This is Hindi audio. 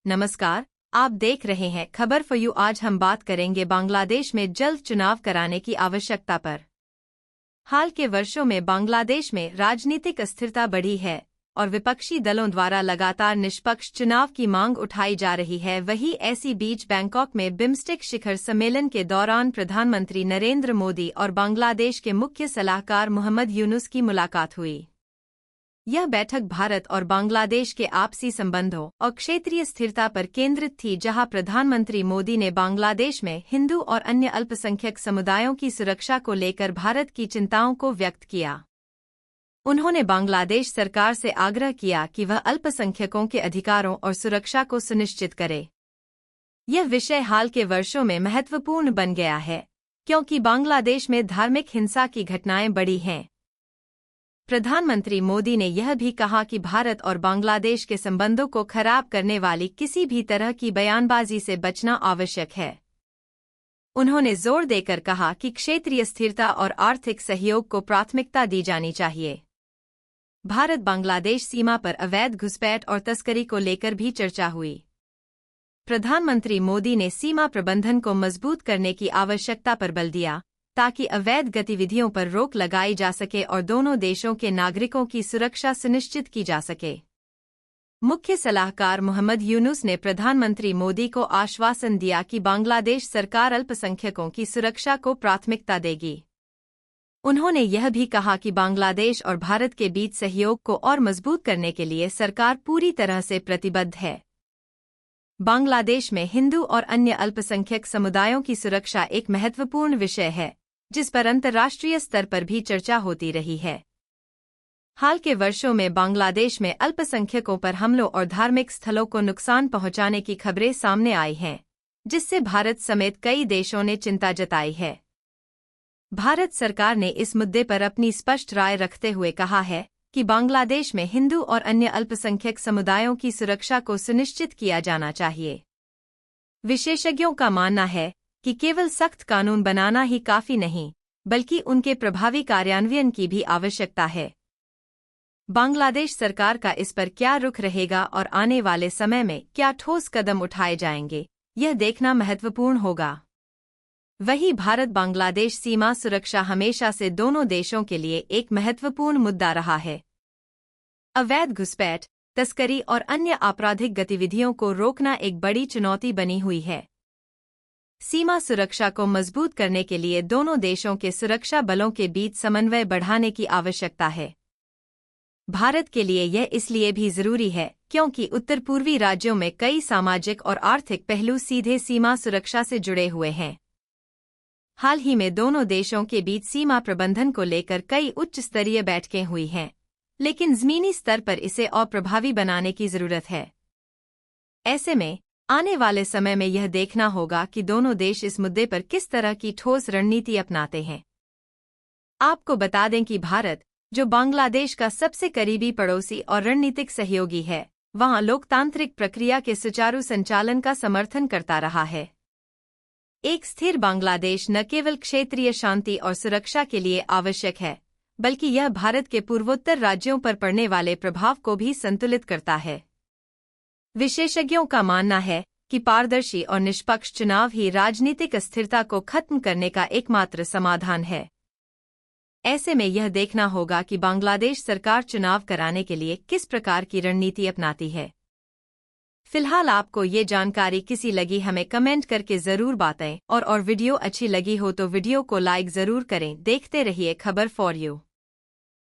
नमस्कार, आप देख रहे हैं खबर फॉर यू। आज हम बात करेंगे बांग्लादेश में जल्द चुनाव कराने की आवश्यकता पर। हाल के वर्षों में बांग्लादेश में राजनीतिक अस्थिरता बढ़ी है और विपक्षी दलों द्वारा लगातार निष्पक्ष चुनाव की मांग उठाई जा रही है। वहीं ऐसी बीच बैंकॉक में बिम्स्टेक शिखर सम्मेलन के दौरान प्रधानमंत्री नरेंद्र मोदी और बांग्लादेश के मुख्य सलाहकार मोहम्मद यूनुस की मुलाकात हुई। यह बैठक भारत और बांग्लादेश के आपसी संबंधों और क्षेत्रीय स्थिरता पर केंद्रित थी, जहां प्रधानमंत्री मोदी ने बांग्लादेश में हिंदू और अन्य अल्पसंख्यक समुदायों की सुरक्षा को लेकर भारत की चिंताओं को व्यक्त किया। उन्होंने बांग्लादेश सरकार से आग्रह किया कि वह अल्पसंख्यकों के अधिकारों और सुरक्षा को सुनिश्चित करे। यह विषय हाल के वर्षों में महत्वपूर्ण बन गया है, क्योंकि बांग्लादेश में धार्मिक हिंसा की घटनाएं बढ़ी हैं। प्रधानमंत्री मोदी ने यह भी कहा कि भारत और बांग्लादेश के संबंधों को खराब करने वाली किसी भी तरह की बयानबाजी से बचना आवश्यक है। उन्होंने जोर देकर कहा कि क्षेत्रीय स्थिरता और आर्थिक सहयोग को प्राथमिकता दी जानी चाहिए। भारत बांग्लादेश सीमा पर अवैध घुसपैठ और तस्करी को लेकर भी चर्चा हुई। प्रधानमंत्री मोदी ने सीमा प्रबंधन को मजबूत करने की आवश्यकता पर बल दिया, ताकि अवैध गतिविधियों पर रोक लगाई जा सके और दोनों देशों के नागरिकों की सुरक्षा सुनिश्चित की जा सके। मुख्य सलाहकार मोहम्मद यूनुस ने प्रधानमंत्री मोदी को आश्वासन दिया कि बांग्लादेश सरकार अल्पसंख्यकों की सुरक्षा को प्राथमिकता देगी। उन्होंने यह भी कहा कि बांग्लादेश और भारत के बीच सहयोग को और मजबूत करने के लिए सरकार पूरी तरह से प्रतिबद्ध है। बांग्लादेश में हिंदू और अन्य अल्पसंख्यक समुदायों की सुरक्षा एक महत्वपूर्ण विषय है, जिस पर अंतर्राष्ट्रीय स्तर पर भी चर्चा होती रही है। हाल के वर्षों में बांग्लादेश में अल्पसंख्यकों पर हमलों और धार्मिक स्थलों को नुकसान पहुंचाने की खबरें सामने आई हैं, जिससे भारत समेत कई देशों ने चिंता जताई है। भारत सरकार ने इस मुद्दे पर अपनी स्पष्ट राय रखते हुए कहा है कि बांग्लादेश में हिंदू और अन्य अल्पसंख्यक समुदायों की सुरक्षा को सुनिश्चित किया जाना चाहिए। विशेषज्ञों का मानना है कि केवल सख्त कानून बनाना ही काफी नहीं, बल्कि उनके प्रभावी कार्यान्वयन की भी आवश्यकता है। बांग्लादेश सरकार का इस पर क्या रुख रहेगा और आने वाले समय में क्या ठोस कदम उठाए जाएंगे, यह देखना महत्वपूर्ण होगा। वहीं भारत बांग्लादेश सीमा सुरक्षा हमेशा से दोनों देशों के लिए एक महत्वपूर्ण मुद्दा रहा है। अवैध घुसपैठ, तस्करी और अन्य आपराधिक गतिविधियों को रोकना एक बड़ी चुनौती बनी हुई है। सीमा सुरक्षा को मजबूत करने के लिए दोनों देशों के सुरक्षा बलों के बीच समन्वय बढ़ाने की आवश्यकता है। भारत के लिए यह इसलिए भी जरूरी है क्योंकि उत्तर पूर्वी राज्यों में कई सामाजिक और आर्थिक पहलू सीधे सीमा सुरक्षा से जुड़े हुए हैं। हाल ही में दोनों देशों के बीच सीमा प्रबंधन को लेकर कई उच्च स्तरीय बैठकें हुई हैं, लेकिन जमीनी स्तर पर इसे और प्रभावी बनाने की जरूरत है। ऐसे में आने वाले समय में यह देखना होगा कि दोनों देश इस मुद्दे पर किस तरह की ठोस रणनीति अपनाते हैं। आपको बता दें कि भारत, जो बांग्लादेश का सबसे करीबी पड़ोसी और रणनीतिक सहयोगी है, वहां लोकतांत्रिक प्रक्रिया के सुचारू संचालन का समर्थन करता रहा है। एक स्थिर बांग्लादेश न केवल क्षेत्रीय शांति और सुरक्षा के लिए आवश्यक है, बल्कि यह भारत के पूर्वोत्तर राज्यों पर पड़ने वाले प्रभाव को भी संतुलित करता है। विशेषज्ञों का मानना है कि पारदर्शी और निष्पक्ष चुनाव ही राजनीतिक अस्थिरता को खत्म करने का एकमात्र समाधान है। ऐसे में यह देखना होगा कि बांग्लादेश सरकार चुनाव कराने के लिए किस प्रकार की रणनीति अपनाती है। फिलहाल आपको ये जानकारी कैसी लगी हमें कमेंट करके जरूर बताएं और वीडियो अच्छी लगी हो तो वीडियो को लाइक जरूर करें। देखते रहिए खबर फॉर यू।